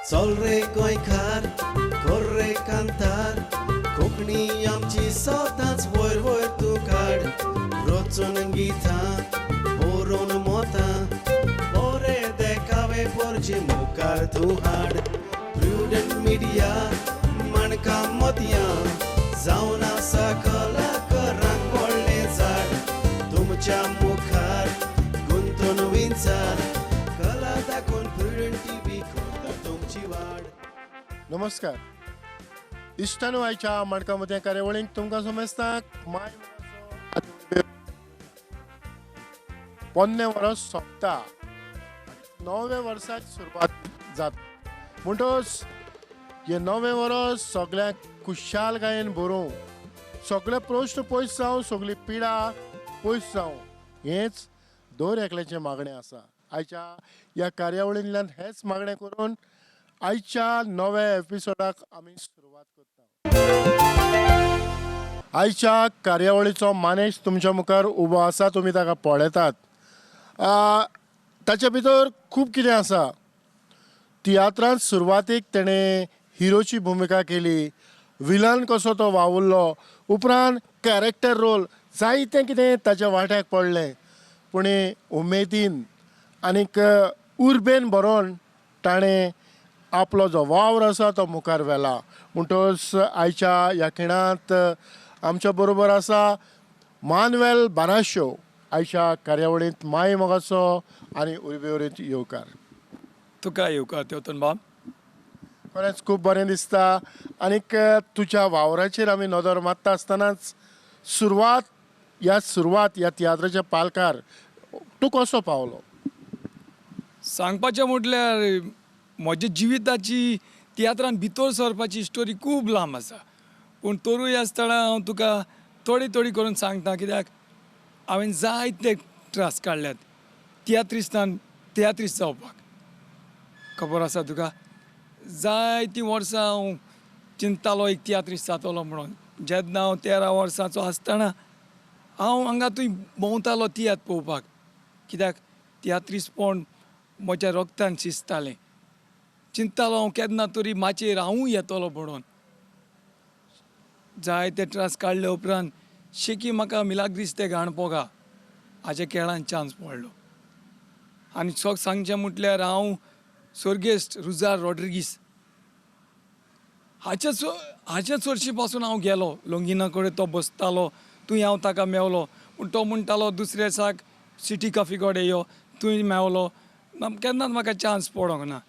चल रे गोंयकार कर रे कांतार कोंकणी आमची सदांच वयर वयर तूं काड रचून गितां बरोवन मोतां बरे देखावे परचे मुखार तूं हाड प्रुडंट मिडिया माणकाम मोतयां जावन आसा कलाकारांक व्हडलें झाड तुमच्या मुखार गुंतून विचार कला दाखोवन प्रुडंट टीव्ही करता तुमची वाड. नमस्कार इश्टानो आयच्या माणकाम मोतयां कार्यावळींक तुमकां समजता पोन्ने वर्स सोंपता नवे वर्साची सुरवात जाता म्हणटच हे नवे वर्स सगळ्यांक खुशालकायेन भरूं सगळे प्रश्न पयस जावं सगळी पिडा पयस जावं हेच दर एकल्याचें मागणें आसा. आयच्या ह्या कार्यावळींतल्यान हेच मागणें करून आयच्या नव्या एपिसोडाक आमी सुरवात करता. आयच्या कार्यावळीचो मानेश तुमच्या मुखार उबो आसा, तुमी ताका पळयतात. ताचे भितर खूब कितें आसा. तियात्रांत सुरवातेक तेणें हिरोची भुमिका केली, विलन कसो तो वावुरलो, उपरांत कॅरेक्टर रोल जायतें कितें ताच्या वाट्याक पडलें. पूण उमेदीन आनीक उर्बेन बरोवन ताणें आपलो जो वावर आसा तो मुखार व्हेला. म्हणटच आयच्या ह्या खिणांत आमच्या बरोबर आसा मानुएल बाराशो, आयच्या कार्यावळींत माय मोगाचो आनी उर्बेवरीत येवकार. तुका येवकार तेवतन बाब. खरेंच खूब बरें दिसता. आनीक तुज्या वावराचेर आमी नदर मारता आसतनाच सुरवात ह्या तियात्राच्या पालकार तूं कसो पावलो? सांगपाचें म्हटल्यार म्हज्या जिविताची तियात्रान भितर सरपाची स्टोरी खूब लांब आसा. पूण तरूय आसतना हांव तुका थोडी करून सांगता, कित्याक हांवें जायते ट्रास काडल्यात तियात्रिस्ट जावपाक. खबर आसा तुका, जायतीं वर्सां हांव चिंततालो एक तियात्रिस्ट जातलो म्हणून. जेन्ना हांव 13 वर्सांचो आसतना हांव हांगा थंय भोंवतालो तियात्र पळोवपाक, कित्याक तियात्रिस्टपण म्हज्या रगतान शिजतालें. चिंततालो हांव केन्ना तरी माचयेर हांवूय येतलो म्हणून. जायते ट्रास काडले उपरांत शेकी म्हाका मिलाग्रिस्ते घाणपोगा हाच्या खेळान चान्स पडलो. आनी सांगचें म्हटल्यार हांव सर्गेस्त रुजार रॉड्रिगीस हाचे चडशी पासून हांव गेलो. लोंगिना कडेन तो बसतालो, थंय हांव ताका मेवलो. पूण तो म्हणटालो दुसऱ्या दिसाक सिटी कॉफी कडेन यो, थंय मेवलो. केन्नाच म्हाका चान्स पडोंक ना.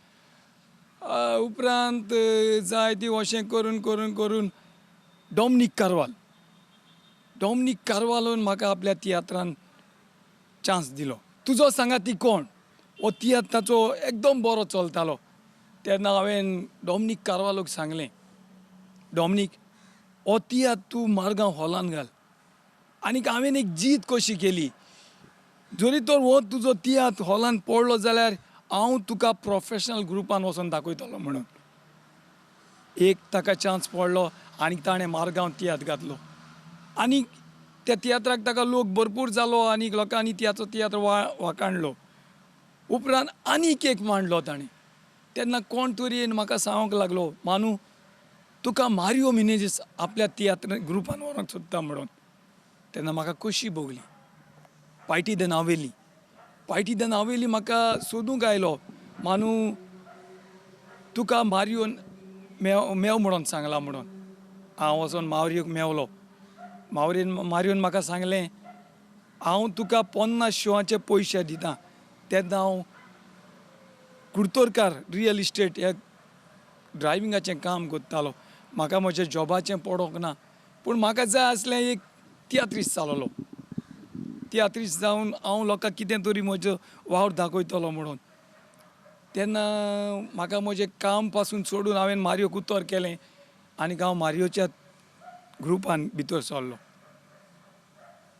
उपरांत जायतीं अशें करून डॉमिनीक कार्वालोन म्हाका आपल्या तियात्रान चान्स दिलो. तुजो सांगाती कोण? हो तियात्र ताचो एकदम बरो चलतालो. तेन्ना हांवें डॉमिनीक कार्वालोक सांगलें, डॉमिनीक हो तियात्र तूं मारगांव हॉलान घाल. आनीक हांवें एक जीत कशी केली, जरी तर हो तुजो तियात्र हॉलान पडलो जाल्यार हांव तुका प्रोफेशनल ग्रुपान वचोन दाखयतलो म्हणून. एक ताका चान्स पडलो आनी ताणें मारगांव तियात्र घातलो. आनीक त्या तियात्राक ताका लोक भरपूर जालो आनीक लोकांनी तियात्र वाखाणलो. उपरांत आनीक एक मांडलो ताणें. तेन्ना कोण तरी येवन म्हाका सांगूंक लागलो, मानू तुका मारियो मिनेजीस आपल्या तियात्र ग्रुपान व्हरोंक सोदता म्हणून. तेन्ना म्हाका कशी भोगली. पायटी द नावेली म्हाका सोदूंक आयलो. मानू तुका मारियोन मेव म्हणून सांगला म्हणून. हांव वचोन मारियोक मेवलो. मारियोन म्हाका सांगलें, हांव तुका 50 शोआचे पयशे दितां. तेन्ना हांव कुडतोरकार रियल इस्टेट ह्या ड्रायविंगाचें काम करतालो. म्हाका म्हज्या जॉबाचें पडोंक ना. पूण म्हाका जाय आसलें एक तियात्रिस्ट जालोलो. तियात्रिस्ट जावन हांव लोकांक कितें तरी म्हजो वावर दाखयतलो म्हणून. तेन्ना म्हाका म्हजें काम पासून सोडून हांवें मारियोक उतर केलें आनीक हांव मारियोच्या ग्रुपान भितर सरलो.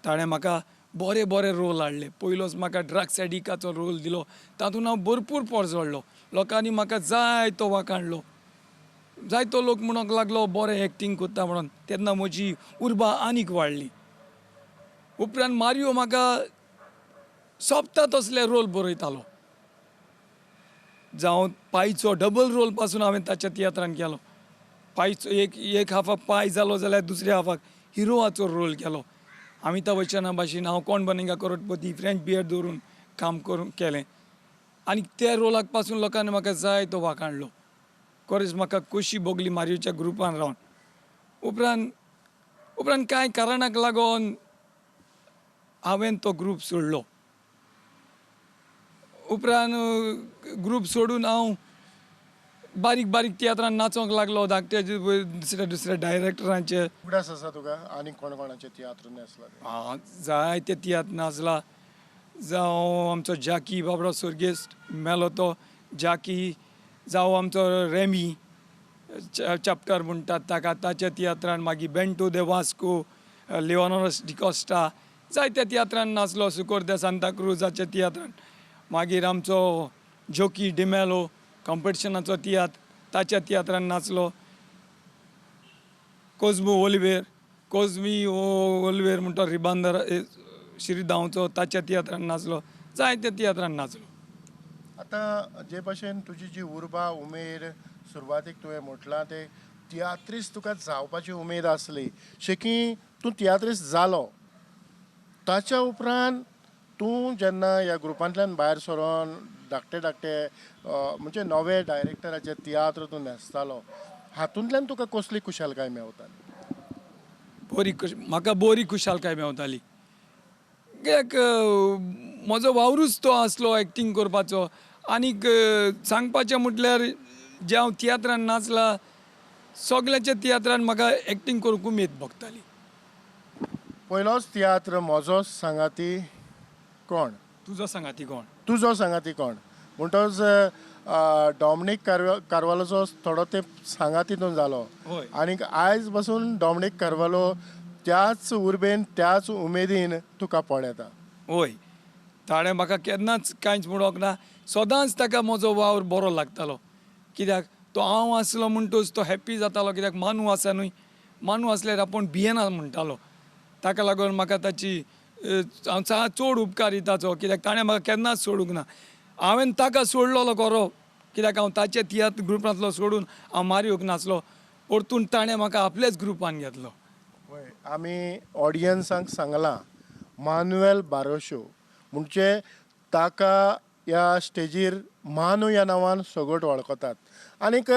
ताणें म्हाका बरे रोल हाडले. पयलोच म्हाका ड्रग्स एडिकाचो रोल दिलो. तातूंत हांव भरपूर पडजोडलो. लोकांनी म्हाका जायतो वाखाणलो. जायतो लोक म्हणूंक लागलो बरें एक्टींग करता म्हणून. तेन्ना म्हजी उर्बा आनीक वाडली. उपरांत मारियो म्हाका सोबता तसले रोल बरयतालो. जावं पांयचो डबल रोल पासून हांवें ताच्या तियात्रान केलो. पांयचो एक हाफाक पांय जालो जाल्यार दुसऱ्या हाफाक हिरोवाचो रोल केलो. अमिताभ बच्चना भाशेन हांव कोण बनेगा करोडपती फ्रेंच बियर्ड दवरून काम करून केलें आनी त्या रोलाक पासून लोकांनी म्हाका जाय तो वाखाणलो. खरेंच म्हाका खोशी भोगली मारियोच्या ग्रुपान रावन. उपरांत कांय कारणाक लागून हांवें तो ग्रूप सोडलो. उपरांत ग्रूप सोडून हांव बारीक बारीक तियात्रान नाचोंक लागलो. धाकटे दुसऱ्या डायरेक्टरांचे उगडास आसा तुका आनी कोणाचे तियात्र नाचला जायते तियात्र नाचला. जावं आमचो जाकी बाबडो सुर्गेस्त मेलो तो जाकी, जावं आमचो रेमी चॅप्टर म्हणटात ताका ताच्या तियात्रान, मागीर बेंटो दे वास्को, लिओनोरस डिकोस्टा जायत्या तियात्रान नाचलो. सुकोर दे सांता क्रुजाच्या तियात्रान. मागीर आमचो जोकी डिमेलो कॉम्पिटिशनाचो तियात्र ताच्या तियात्रान नाचलो. कोझमी ओलिवेर म्हणटा रिबांदर श्रीदांवचो ताच्या तियात्रान नाचलो. जायत्या तियात्रान नाचलो. आतां जे भाशेन तुजी जी उर्बा उमेद सुरवातीक तुवें म्हटलां ते तियात्रिस्ट तुका जावपाची उमेद आसली, शेकी तूं तियात्रिस्ट जालो. ताच्या उपरांत तूं जेन्ना ह्या ग्रुपांतल्यान भायर सरोन धाकटे म्हणजे नवे डायरेक्टराचे तियात्र तूं न्हेसतालो, हातूंतल्यान तुका कसली खुशालकाय मेळटाली? म्हाका बरी खुशालकाय मेवताली. कित्याक म्हजो वावरूच तो आसलो एक्टींग करपाचो. आनीक सांगपाचें म्हटल्यार जे हांव तियात्रान नाचला सगल्याच्या तियात्रान म्हाका एक्टींग करूंक उमेद भोगताली. पयलोच तियात्र म्हजोच सांगाती कोण? तुजो सांगाती कोण? तुजो सांगाती कोण म्हणटच डॉमिनीक कारवालोचो थोडो तेंप सांगातीतून जालो. आनीक आयज पासून डॉमिनीक कारवालो त्याच उर्बेन त्याच उमेदीन तुका पळयता. होय, ताणें म्हाका केन्नाच कांयच म्हणोंक ना. सदांच ताका म्हजो वावर बरो लागतालो. कित्याक तो हांव आसलो म्हणटूच तो हॅप्पी जातालो. कित्याक मानू आसा न्हय, मानू आसल्यार आपूण भियेना म्हणटालो. ताका लागून म्हाका ताची हांव चड उपकारी ताचो. कित्याक ताणें म्हाका केन्नाच सोडूंक ना. हांवें ताका सोडलेलो खरो, कित्याक हांव ताच्या तियात्र ग्रुपांतलो सोडून हांव मारियोक नाचलो. परतून ताणें म्हाका आपल्याच ग्रुपान घेतलो. आमी ऑडियन्सांक सांगलां मानुएल बारोशो म्हणजे ताका ह्या स्टेजीर मानू ह्या नांवान सगळ्यात वळखतात. आनीक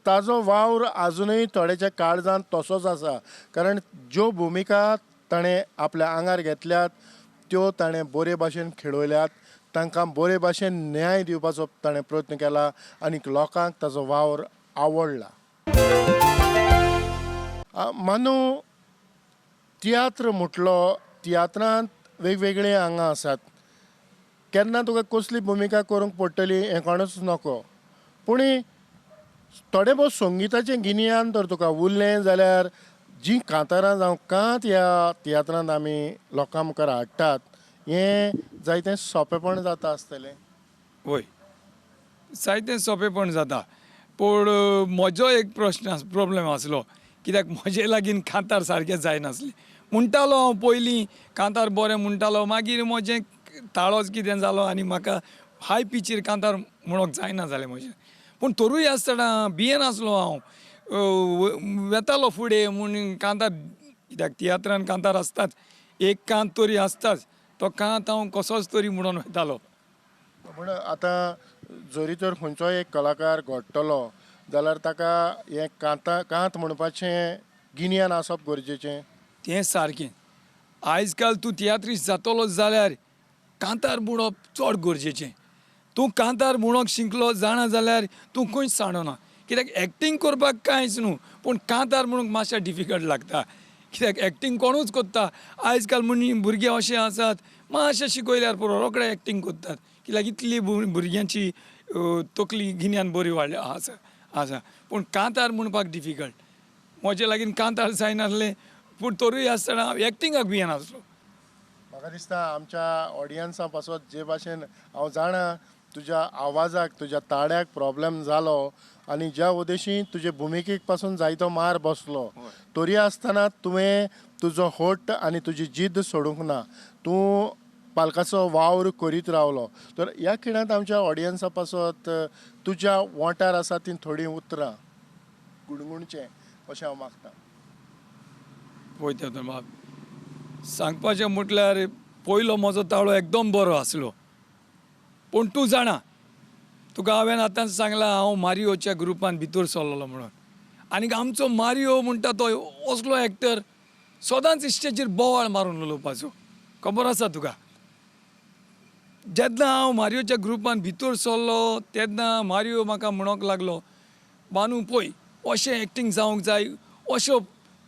ताजो वावर आजुनूय थोड्याच्या काळजांत तसोच आसा. कारण ज्यो भुमिका ताणें आपल्या आंगार घेतल्यात त्यो ताणें बरे भाशेन खेळयल्यात. तांकां बरे भाशेन न्याय दिवपाचो ताणें प्रयत्न केला आनीक लोकांक ताजो वावर आवडला. मानू, तियात्र म्हटलो, तियात्रांत वेगवेगळे आंगां आसात. केन्ना तुका कसली भुमिका करूंक पडटली हें कोणूच नको. पूण थोडें बहुत संगिताचें गिन्यान तर तुका उरलें जाल्यार जीं कांतारां जावं कांत ह्या तियात्रांत आमी लोकां मुखार हाडटात हें जायतें सोंपेपण जाता आसतलें. होय, जायतें सोंपेपण जाता. पूण म्हजो एक प्रॉब्लेम आसलो. कित्याक म्हजे लागीं कांतार सारकें जायनासलें. म्हणटालो हांव पयलीं कांतार बरें म्हणटालो, मागीर म्हजें ताळोच कितें जालो आनी म्हाका हाय पिचीर कांतार म्हणोंक जायना जालें म्हजें. पूण तरूय आसतना भियेनासलो हांव. वेतालो फुडें म्हूण कांतार, कित्याक तियात्रान कांतार आसताच. एक कांत तरी आसताच. तो कांत हांव कसोच तरी म्हणून वेतालो. पूण आतां जरी तर खंयचोय एक कलाकार घडटलो जाल्यार ताका हें कांत म्हणपाचें गिन्यान आसप गरजेचें. तें सारकें. आयज काल तूं तियात्रिस्ट जातलो जाल्यार कांतार म्हणप चड गरजेचें. तूं कांतार म्हणोंक शिकलो जाणा जाल्यार तूं खंयच सांडना. कित्याक एक्टींग करपाक कांयच न्हू, पूण कांतार म्हणूंक मातशें डिफिकल्ट लागता. कित्याक एक्टींग कोणूच कोत्ता. आयज काल भुरगे अशे आसात मातशें शिकयल्यार पुरो रोखडे एक्टींग कोत्तात. कित्याक इतली भुरग्यांची तकली गिन्यान बरी वाडल्या आसा. पूण कांतार म्हणपाक डिफिकल्ट. म्हजे लागीं कांतार जायनासलें, पूण तरूय आसतना हांव एक्टिंगाक भियेनासलो. म्हाका दिसता आमच्या ऑडियन्सा पासत जे भाशेन हांव जाणा तुज्या आवाजाक तुज्या ताड्याक प्रॉब्लेम जालो आनी ज्या उद्देशी तुजे भुमिकेक पासून जायतो मार बसलो, तरी आसतना तुवें तुजो हट्ट आनी तुजी जिद्द सोडूंक ना. तूं पालकाचो वावर करीत रावलो. तर ह्या खिणांत आमच्या ऑडियन्सा पासत तुज्या वाठार आसा ती थोडीं उतरां गुणगुणचें अशें हांव मागतां. पळयता तर बाब सांगपाचें म्हटल्यार पयलो म्हजो ताळो एकदम बरो आसलो. पूण तूं जाणा तुका हांवें आतां सांगलां हांव मारियोच्या ग्रुपान भितर सरलोलो म्हणून. आनीक आमचो मारियो म्हणटा तो असलो एक्टर सदांच स्टेजीर बोवाळ मारून उलोवपाचो. खबर आसा तुका. जेन्ना हांव मारियोच्या ग्रुपान भितर सरलो तेन्ना मारियो म्हाका म्हणोंक लागलो, बानू पळय अशें एक्टींग जावंक जाय, अश्यो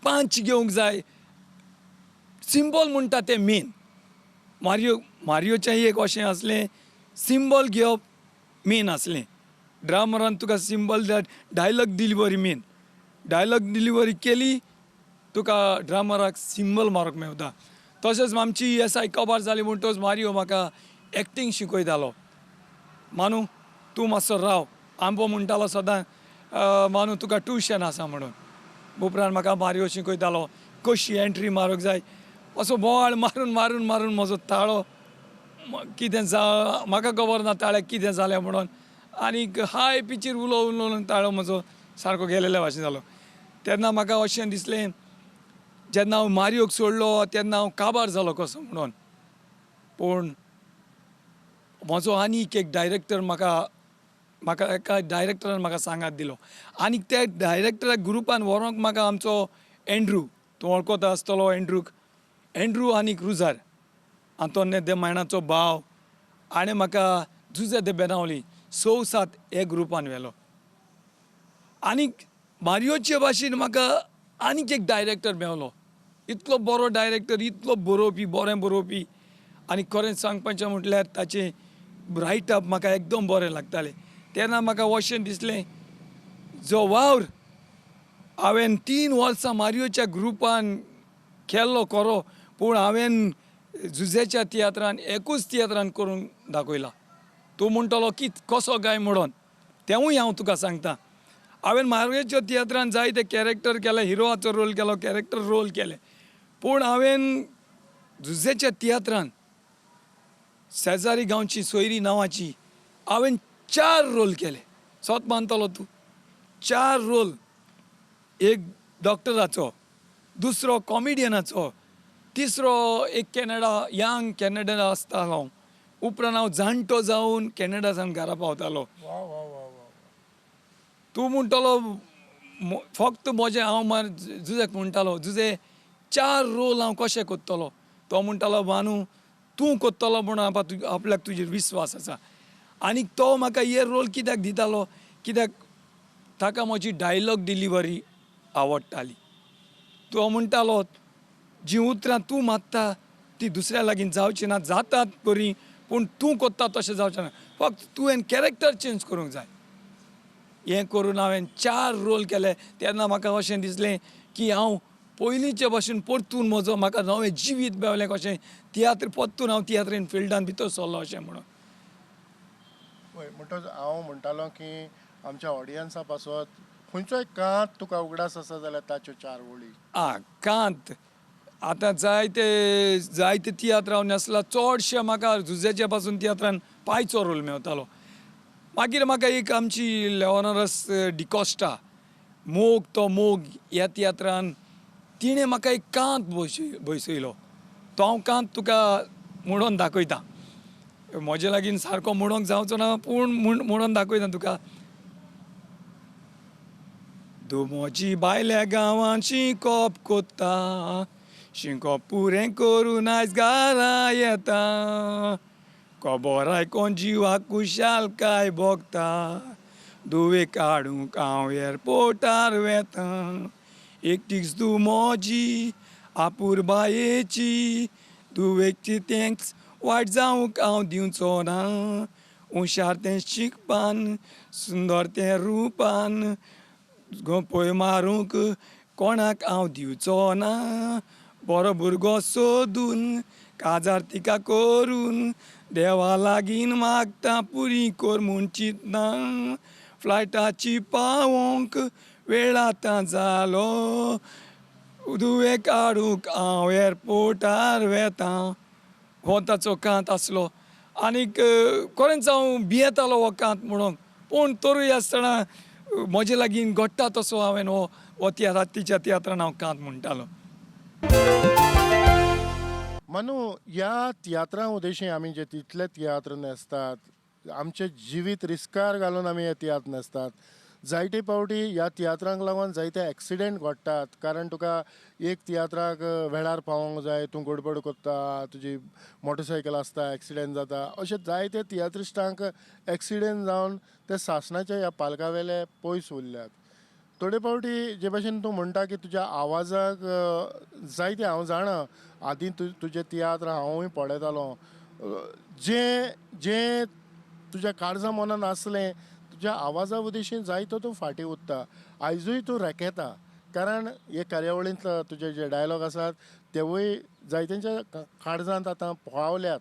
पांच घेवंक जाय. सिंबल म्हणटा तें मेन. मारियोचें एक अशें आसलें, सिंबल घेवप मेन आसलें. ड्रामरान तुका symbol dialogue delivery main. Dialogue delivery केली तुका ड्रामराक सिंबल मारूंक मेवता. तशेंच आमची एसाय कबार जाली म्हणटच मारियो म्हाका एक्टींग शिकयतालो. मानू तूं मातसो राव. आंबो म्हणटालो सदां मानू तुका ट्युशन आसा म्हणून. उपरांत म्हाका मारियो शिकयतालो कशी एंट्री मारूंक जाय. असो बोवाळ मारून मारून मारून म्हजो ताळो कितें म्हाका खबर ना ताळ्याक कितें जालें म्हणून. आनीक हाय पिचीर उलोवन उलोवन ताळो म्हजो सारको गेलेल्या भाशेन जालो. तेन्ना म्हाका अशें दिसलें जेन्ना हांव मारियोक सोडलो तेन्ना हांव काबार जालो कसो म्हणून. पूण म्हजो आनीक एक डायरेक्टर म्हाका एका डायरेक्टरान म्हाका सांगात दिलो. आनीक त्या डायरेक्टराक ग्रुपान व्हरोंक म्हाका आमचो एंड्रू, तूं वळखता आसतलो एंड्रूक, एंड्रू आनीक रुजार आंतोन्यो दे मायणाचो भाव, आणे म्हाका जुजे दे बेनावली 6-7 हे ग्रुपान व्हेलो. आनीक मारियोचे भाशेन म्हाका आनीक एक डायरेक्टर मेवलो. इतलो बरो डायरेक्टर, इतलो बरोवपी, बरें बरोवपी. आनी खरें सांगपाचें म्हटल्यार ताचें रायटअप म्हाका एकदम बरें लागतालें. तेन्ना म्हाका अशें दिसलें जो वावर हांवें 3 वर्सां मारियोच्या ग्रुपान केल्लो खरो, पूण हांवें जुजेच्या तियात्रान एकूच तियात्रान करून दाखयला. तूं म्हणटलो की कसो गाय म्हणून, तेंवूय हांव तुका सांगतां. हांवें मारियोच्या तियात्रान जायते कॅरेक्टर केले, हिरोवाचो रोल केलो, कॅरेक्टर रोल केले. पूण हांवें जुजेच्या तियात्रान शेजारी गांवची सोयरी नांवाची हांवें 4 रोल केले. सोत मानतलो तूं. 4 रोल. एक डॉक्टराचो, दुसरो कॉमिडियनाचो, तिसरो एक यंग कॅनेडा आसतालो. उपरांत हांव जाणटो जावन कॅनेडा सावन घरा पावतालो. तूं म्हणटलो फक्त म्हजें हांव जुजेक म्हणटालो जुजे 4 रोल हांव कशें कोत्तलो. तो म्हणटालो बानू तूं कोत्तलो म्हणून आपल्याक तुजेर विस्वास आसा. आनीक तो म्हाका हे रोल कित्याक दितालो, कित्याक ताका म्हजी डायलॉग डिलिव्हरी आवडटाली. तो म्हणटालो जीं उतरां तूं मारता ती दुसऱ्या लागीं जावची ना, जातात बरीं पूण तूं कोत्ता तशें जावचें ना, फक्त तुवें कॅरेक्टर चेंज करूंक जाय. हें करून हांवें 4 रोल केले. तेन्ना म्हाका अशें दिसलें की हांव पयलींचे भशेन परतून म्हाका नवें जिवीत मेवलें कशें. तियात्र परतून हांव तियात्रीन फिल्डान भितर सरलो अशें म्हणून. पळय म्हणटच हांव म्हणटालो की आमच्या ऑडियन्सा पासत खंयचोय कांत तुका उगडास आसा जाल्यार ताच्यो 4 वळी. कांत आतां जायते तियात्र हांव नेसला. चडशे म्हाका जुजेच्या पासून तियात्रान पायचो रोल मेवतालो. मागीर म्हाका एक आमची लेओनोरस डिकॉस्टा मोग ह्या तियात्रान तिणें म्हाका एक कांत बसयलो. तो हांव कांत तुका म्हणून दाखयतां. म्हजे लागीं सारको म्हणूंक जावचो ना पूण म्हणून दाखयतां तुका. दोमोजी बायल्या गांवांत शिंकोप कोत्ता, शिंकोप पुरें करून आयज घरा येता. खबर आयकोन जिवाक कुशालकाय भोगता, दुवे काडूंक हांव एअरपोर्टार वेता. एकटीच तूं मोजी आपूर बायेची, दुवेकची थँक्स वायट जावंक हांव दिवचो ना. हुशार तें शिकपान, सुंदर तें रुपान, गोंपय मारूंक कोणाक हांव दिवचो ना. बरो भुरगो सोदून काजार तिका करून, देवा लागीं मागता पुरी कर म्हूण चिंतना. फ्लायटाची पावोंक वेळ आतां जालो, दुवे काडूंक हांव एअरपोर्टार वेता. हो ताचो कांत आसलो आनीक खरेंच हांव भियेतालो हो कांत म्हणून पूण तरूय आसतना म्हजे लागीं घडटा तसो हांवें हो रात्रीच्या तियात्रान हांव कांत म्हणटालो. मनू ह्या तियात्रा उदेशी आमी जे तितले तियात्र न्हेसतात आमचे जिवीत रिस्कार घालून आमी हे तियात्र न्हेसतात. जायते फावटी ह्या तियात्रांक लागून जायते एक्सिडेंट घडटात कारण तुका एक तियात्राक वेळार पावोंक जाय, तूं गडबड करता, तुजी मोटरसायकल आसता, एक्सिडेंट जाता, अशे जायते तियात्रिस्टांक एक्सिडेंट जावन ते शासनाच्या ह्या पालका वेले पयस उरल्यात. थोडे फावटी जे भशेन तूं म्हणटा की तुज्या आवाजाक जायते हांव जाणा आदीं तुजें तियात्र हांवूय पळयतालो जें जें तुज्या काळजा मनान आसलें तुज्या आवाजा उदेशी जायतो तूं फाटीं उरता. आयजूय तूं रेकेता कारण हे कार्यावळींत तुजे जे डायलॉग आसात तेवूय जायत्यांच्या काळजांत आतां पावल्यात,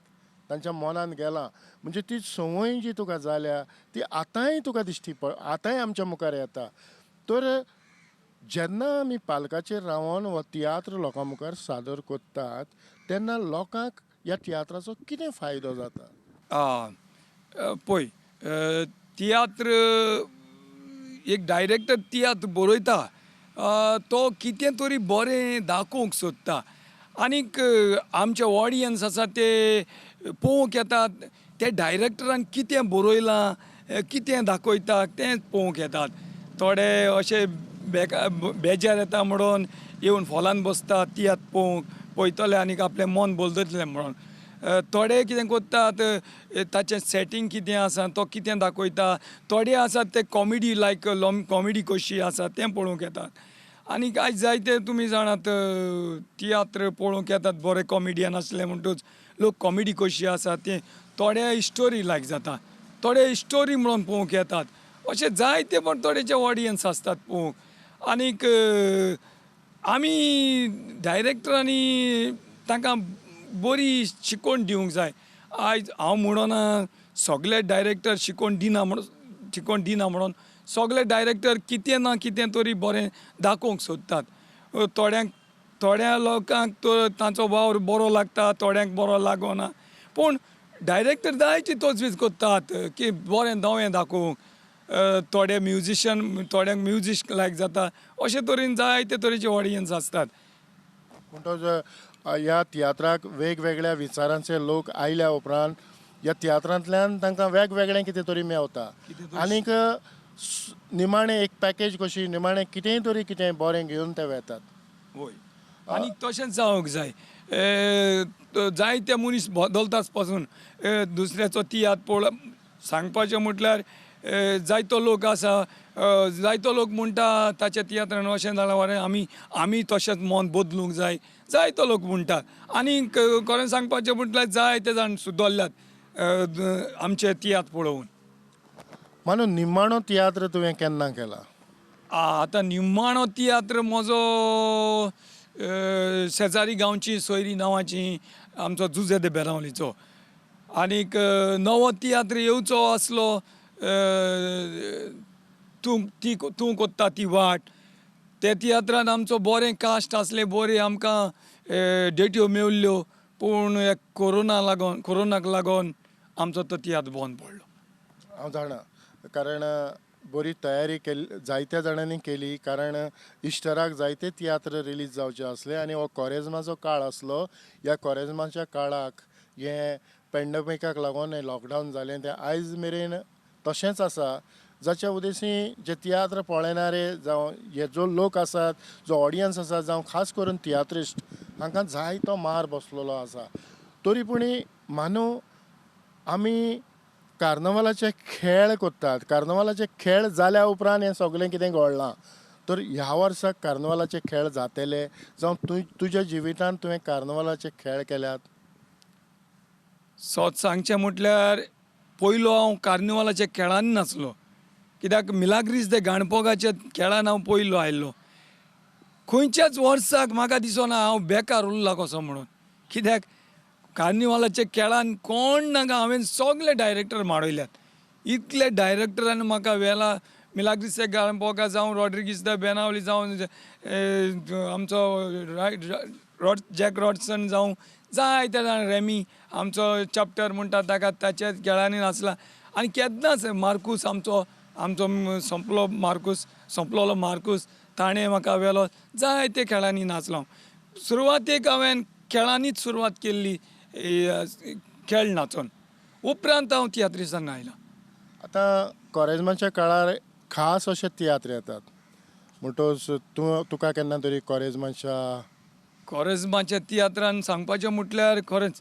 तांच्या मनान गेला म्हणजे ती संवय जी तुका जाल्या ती आतांय तुका दिश्टी आतांय आमच्या मुखार येता. तर जेन्ना आमी पालकाचेर रावन हो तियात्र लोकां मुखार सादर करतात तेन्ना लोकांक ह्या तियात्राचो कितें फायदो जाता? पळय तियात्र एक डायरेक्टर तियात्र बरयता तो कितें तरी बरें दाखोवंक सोदता आनीक आमचे ऑडियन्स आसा ते पळोवंक येतात ते डायरेक्टरान कितें बरयलां कितें दाखयता तें पळोवंक येतात. थोडे अशे बेजार येता म्हणून येवन हॉलान बसतात तियात्र पळोवंक पळयतले आनीक आपलें मन बोल्दतलें म्हणून. थोडे कितें करतात ताचें सेटींग कितें आसा तो कितें दाखयता, थोडे आसात ते कॉमेडी लायक कॉमेडी कशी आसा तें पळोवंक येतात. आनीक आयज जायते तुमी जाणात तियात्र पळोवंक येतात बरे कॉमेडियन आसले म्हणटूच लोक कॉमेडी कशी आसा तें थोडे स्टोरी लायक जाता, थोडे स्टोरी म्हणून पळोवंक येतात. अशे जायते पण थोडेचे ऑडियन्स आसतात पळोवंक. आनीक आमी डायरेक्टरांनी तांकां बरी शिकवण दिवंक जाय. आयज हांव म्हणना सगळे डायरेक्टर शिकवण दिना म्हणून सगळे डायरेक्टर कितें ना कितें तरी बरें दाखोवंक सोदतात. थोड्या लोकांक तांचो वावर बरो लागता, थोड्यांक बरो लागना, पूण डायरेक्टर जायची तजवीज करतात की बरें नवें दाखोवंक. थोडे म्युजिशियन थोड्यांक म्युजीक लायक जाता, अशे तरेन जायते तरेचे ऑडियन्स आसतात. पूण ह्या तियात्राक वेगवेगळ्या विचारांचे लोक आयल्या उपरांत ह्या तियात्रांतल्यान तांकां वेगवेगळें कितें तरी मेवता आनीक निमाणें एक पॅकेज कशी निमाणें कितेंय तरी कितें बरें घेवन ते वेतात. वय आनीक तशेंच जावंक जाय. जायते मनीस बदलताच पासून दुसऱ्याचो तियात्र पळोवप सांगपाचें म्हटल्यार जायतो लोक आसा जायतो लोक म्हणटा ताच्या तियात्रान अशें जालां वरें आमी तशेंच मन बदलूंक जाय जायतो लोक म्हणटा. आनीक खरें सांगपाचें म्हटल्यार जायते जाण सुदरल्यात आमचे तियात्र पळोवन. मानू निमाणो तियात्र तुवें केन्ना केला? आतां निमाणो तियात्र म्हजो शेजारी गांवची सोयरी नांवाची आमचो जुजे दे बेरावलीचो. आनीक नवो तियात्र येवचो आसलो तूं कोत्ता ती वाट. ते तियात्रान आमचो बरें कास्ट आसलें, बरें आमकां डेट्यो मेवल्ल्यो, पूण कोरोनाक लागून आमचो तो तियात्र बंद पडलो. हांव जाणा कारण बरी तयारी केली जायत्या जाणांनी केली कारण इस्टराक जायते तियात्र रिलीज जावचे आसले आनी हो कोरेजमाचो काळ आसलो. ह्या कोरेजमाच्या काळाक हे पॅन्डेमिकाक लागून हें लॉकडावन जालें तें आयज मेरेन तशेंच आसा, जाच्या उदेशी जे तियात्र पळयणारे जावं हे जो लोक आसात, जो ऑडियन्स आसा, जावं खास करून तियात्रिस्ट हांकां जायतो मार बसलेलो आसा. तरी पूण मानू आमी कार्नवालाचे खेळ करतात, कार्नवालाचे खेळ जाल्या उपरांत हें सगळें कितें घडलां. तर ह्या वर्साक कार्नवालाचे खेळ जातले जावं तुज्या जिवितांत तुवें कार्नवालाचे खेळ केल्यात? सोच सांगचें म्हटल्यार पयलो हांव कार्निवालाच्या खेळान नाचलो, कित्याक मिलाग्रीस दे गाणपोगाच्या खेळान हांव पयलो आयल्लो. खंयच्याच वर्साक म्हाका दिसना हांव बेकार उरला कसो म्हणून, कित्याक कार्निवालाच्या खेळान कोण नाका हांवें सगळे डायरेक्टर माडयल्यात. इतले डायरेक्टरान म्हाका वेला मिलाग्रीस दे गाणपोगा जावं रॉड्रिगीस दे बेनावली जावं आमचो जॅक रॉडसन जावं जाय त्या रेमी आमचो चॅप्टर म्हणटा ताका ताच्याच खेळांनी नाचला आनी केन्नाच मार्कूस आमचो आमचो संपलोलो मार्कूस ताणें म्हाका व्हेलो जायते खेळांनी नाचलो सुरवातेक हांवें खेळांनीच सुरवात केल्ली खेळ नाचोन उपरांत हांव तियात्रिस्तान आयलां. आतां कॉरेजमाच्या काळार खास अशे तियात्र येतात म्हणटोच तुका केन्ना तरी कॉरेजमाच्या तियात्रान सांगपाचें म्हटल्यार खरेंच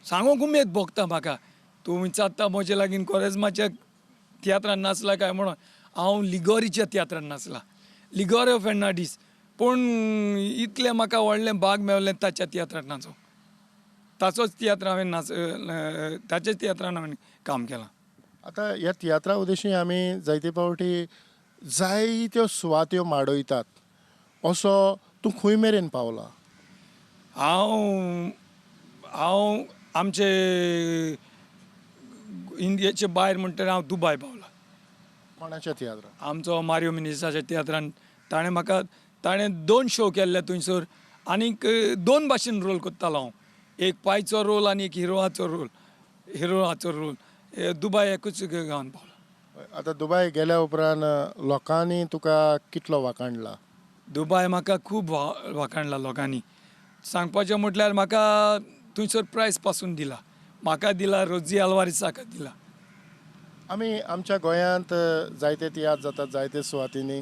सांगूंक उमेद भोगता म्हाका. तूं विचारता म्हजे लागीं कॉरेजमाच्या तियात्रान नाचला काय म्हणून हांव लिगोरीच्या तियात्रान नाचला लिगोऱ्यो फेर्नांडीस पूण इतलें म्हाका व्हडलें भाग मेवलें ताच्या तियात्रान नाचोंक ताचोच तियात्र हांवें ताच्याच तियात्रान हांवें काम केलां. आतां ह्या तियात्रा उद्देशी आमी जायते फावटी जायत्यो सुवात्यो माडयतात असो तूं खंय मेरेन पावला? हांव आमचे इंडियेचे भायर म्हणटा हांव दुबय पावला. कोणाच्या तियात्रान? आमचो मारियो मिनेसाच्या तियात्रान ताणें 2 शो केल्ले थंयसर आनीक 2 भाशेन रोल करतालो हांव एक पायचो रोल आनी एक हिरोआचो रोल दुबय एकूच गांवांत पावला. आतां दुबय गेल्या उपरांत लोकांनी तुका कितलो वाखाणला? दुबय म्हाका खूब वाखाणला लोकांनी. सांगपाचें म्हटल्यार म्हाका थंयसर प्रायज पासून दिला म्हाका दिला रोजी आल्वारिसाका दिला. आमी आमच्या गोंयांत जायते तियात्र जातात जायते सुवातींनी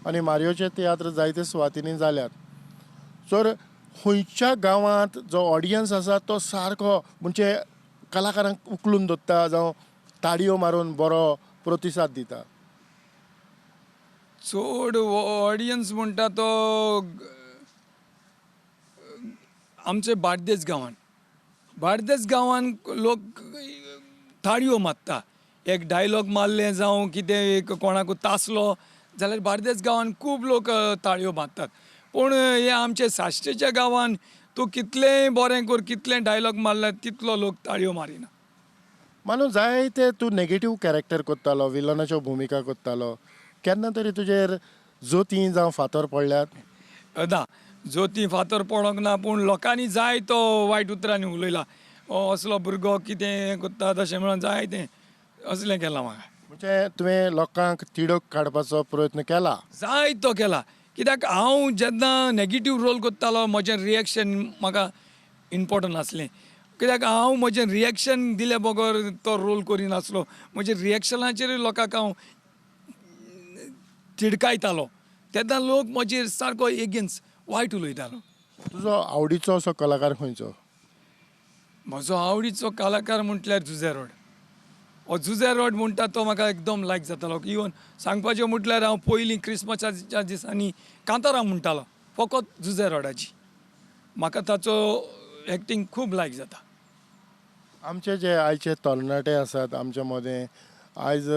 आनी मारियोचे तियात्र जायते सुवातींनी जाल्यात तर खंयच्या गांवांत जो ऑडियन्स आसा तो सारको म्हणजे कलाकारांक उखलून धरता जावं ताडयो मारून बरो प्रतिसाद दिता? चड ऑडियन्स म्हणटा तो आमचे बार्देस गांवान लोक ताळयो मारता एक डायलॉग मारलें जावं कितें एक कोणाकूय तासलो जाल्यार बार्देस गांवान खूब लोक ताळयो मारतात पूण हे आमचे साश्टेच्या गांवान तूं कितलेंय बरें कर कितलें डायलॉग मारल्यार तितलो लोक ताळयो मारिना. मानू जायते तूं नेगेटीव कॅरेक्टर करतालो विलनाच्यो भुमिका करतालो केन्ना तरी तुजेर जोतीं जावं फातर पडल्यात? ना जोती फातर पडोंक ना पूण लोकांनी जाय तो वायट उतरांनी उलयला असलो भुरगो कितें करता तशें म्हणून जायतें असलें केलां म्हाका. म्हणजे तुवें लोकांक तिडक काडपाचो प्रयत्न केला? जाय तो केला कित्याक हांव जेन्ना नेगेटीव रोल करतालो म्हजें रिएक्शन म्हाका इम्पॉर्टंट आसलें कित्याक हांव म्हजें रिएक्शन दिले बगर तो रोल करिनासलो म्हज्या रिएक्शनाचेर लोकांक हांव तिडकायतालो तेन्ना लोक म्हजेर सारको एगेन्स्ट वायट उलयतालो. तुजो आवडीचो असो कलाकार खंयचो? म्हजो आवडीचो कलाकार म्हटल्यार जुझे रोड म्हणटा तो म्हाका एकदम लायक जातालो इवन सांगपाचें म्हटल्यार हांव पयलीं क्रिसमसाच्या दिसांनी कांतारां म्हणटालो फकत जुझे रोडाची म्हाका ताचो एक्टींग खूब लायक जाता. आमचे जे आयचे तरणाटे आसात आमच्या मदें आयज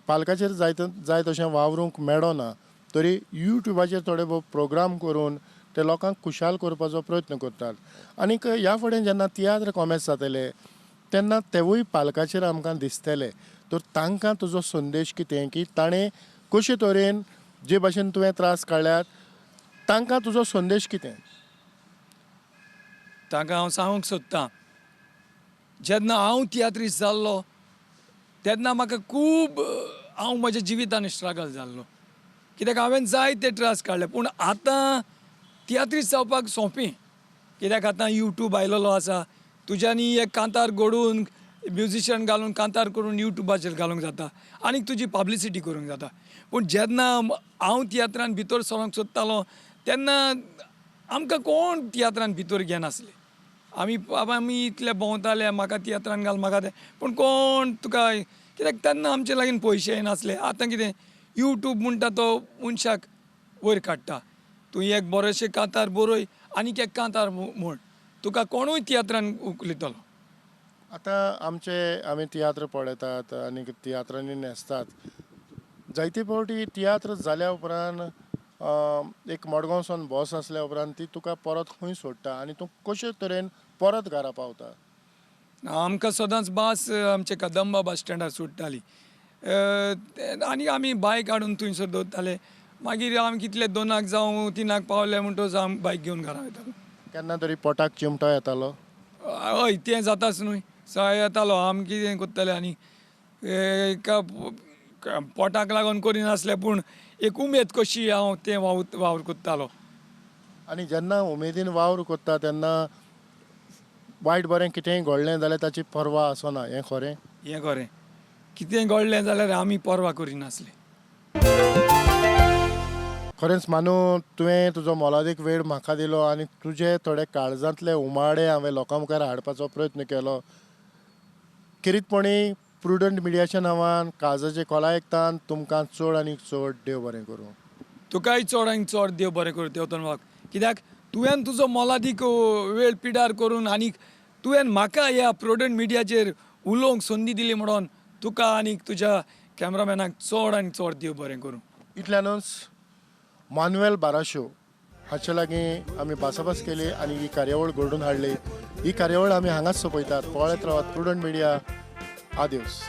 पालकाचेर जाय तशें वावरूंक मेळना तरी युट्यूबाचेर थोडे भोव प्रोग्राम करून ते लोकांक खुशाल करपाचो प्रयत्न करतात आनीक ह्या फुडें जेन्ना तियात्र कॉमेस जातले तेन्ना तेवूय पालकाचेर आमकां दिसतले तर तांकां तुजो संदेश कितें की ताणें कशे तरेन जे भाशेन तुवें त्रास काडल्यात तांकां तुजो संदेश कितें? तांकां हांव सांगूंक सोदतां जेन्ना हांव तियात्रिस्ट जाल्लो तेन्ना म्हाका खूब हांव म्हज्या जिवितान स्ट्रगल जाल्लो कित्याक हांवें जायते त्रास काडले पूण आतां तियात्रिस्ट जावपाक सोंपें कित्याक आतां यूट्यूब आयलोलो आसा तुज्यांनी एक कांतार घडोवन म्युजिशियन घालून कांतार करून यूट्यूबाचेर घालूंक जाता आनीक तुजी पब्लिसिटी करूंक जाता पूण जेन्ना हांव तियात्रान भितर सरोंक सोदतालो तेन्ना आमकां कोण तियात्रान भितर घेनासले आमी इतले भोंवताले म्हाका तियात्रान घाल म्हाका तें पूण कोण तुका कित्याक तेन्ना आमचे लागीं पयशे नासले. आतां कितें यूट्यूब म्हणटा तो मनशाक वयर काडटा तूं एक बरोशें कांतार बरय आनीक एक कांतार म्हण तुका कोणूय तियात्रान उखलितलो. आतां आमी तियात्र पळयतात आनी तियात्रांनी न्हेसतात जायते फावटी तियात्र जाल्या उपरांत एक मडगांवसून बस आसल्या उपरांत ती तुका परत खंय सोडटा आनी तूं कशे तरेन परत घरा पावता? आमकां सदांच बस आमचे कदंबा बस स्टँडार सुट्टाली आनी आमी बायक हाडून थंयसर दवरताले मागीर आमी कितले 2 जावं 3 पावले म्हणटच आमी बायक घेवन घरा वयतालो. केन्ना तरी पोटाक चिमटो येतालो. हय तें जाताच न्हय. सवाय येतालो आमी कितें करताले आनी पोटाक लागून करिनासले पूण एक उमेद कशी हांव तें वावर कोत्तालो. आनी जेन्ना उमेदीन वावर कोत्ता तेन्ना वायट बरें कितेंय घडलें जाल्यार ताची पर्वा आसना, हें खरें? हें खरें. कितें घडलें जाल्यार आमी पर्वा करिनासले. खरेंच मानू, तुवें तुजो मोलादीक वेळ म्हाका दिलो आनी तुजे थोडे काळजांतले उमाळे हांवें लोकां मुखार हाडपाचो प्रयत्न केलो. खेरीतपणी प्रुडंट मिडियाच्या नांवान काळजाचे खोलायेकतान तुमकां चड आनी चड देव बरें करूं. तुकाय चड आनी चड देव बरें करूं तेवतोन. कित्याक तुवें तुजो मोलादीक वेळ पिड्यार करून आनीक तुवें म्हाका ह्या प्रुडंट मिडियाचेर उलोवंक संदी दिली म्हणून तुका आनीक तुज्या कॅमेरामॅनाक चड आनी चड देव बरें करूं. इतल्यानूच मानुएल बाराशो हाचे लागीं आमी भासाभास केली आनी ही कार्यावळ घडोवन हाडली. ही कार्यावळ आमी हांगाच सोंपयतात. पळयत रावात प्रुडंट मिडिया. आदिवस.